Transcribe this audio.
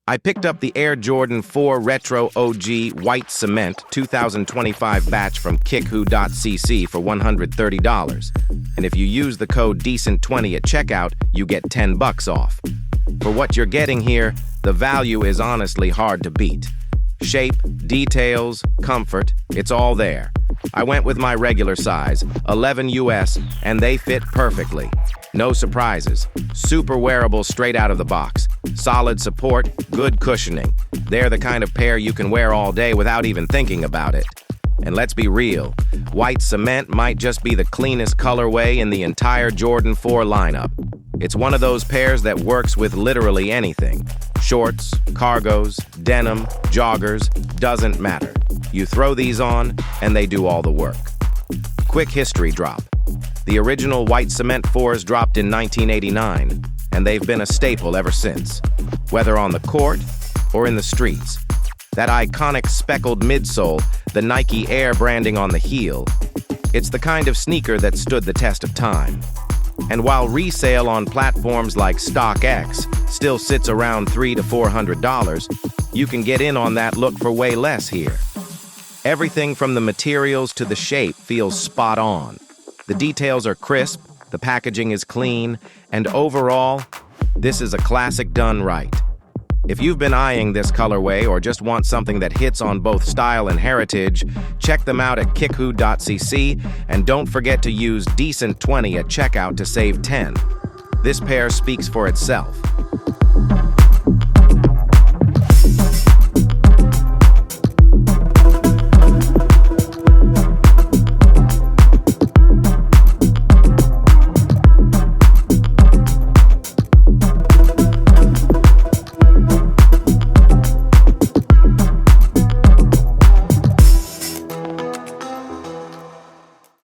I picked up the Air Jordan 4 Retro OG White Cement 2025 batch from kickwho.cc for $130. And if you use the code DECENT20 at checkout, you get $10 off. For what you're getting here, the value is honestly hard to beat. Shape, details, comfort, it's all there. I went with my regular size, 11 US, and they fit perfectly. No surprises. Super wearable straight out of the box. Solid support, good cushioning. They're the kind of pair you can wear all day without even thinking about it. And let's be real, white cement might just be the cleanest colorway in the entire Jordan 4 lineup. It's one of those pairs that works with literally anything. Shorts, cargos, denim, joggers, doesn't matter. You throw these on, and they do all the work. Quick history drop. The original white cement 4s dropped in 1989, and they've been a staple ever since. Whether on the court or in the streets. That iconic speckled midsole, the Nike Air branding on the heel, it's the kind of sneaker that stood the test of time. And while resale on platforms like StockX still sits around $300 to $400, you can get in on that look for way less here. Everything from the materials to the shape feels spot on. The details are crisp, the packaging is clean, and overall, this is a classic done right. If you've been eyeing this colorway or just want something that hits on both style and heritage, check them out at kickwho.cc and don't forget to use DECENT20 at checkout to save 10. This pair speaks for itself.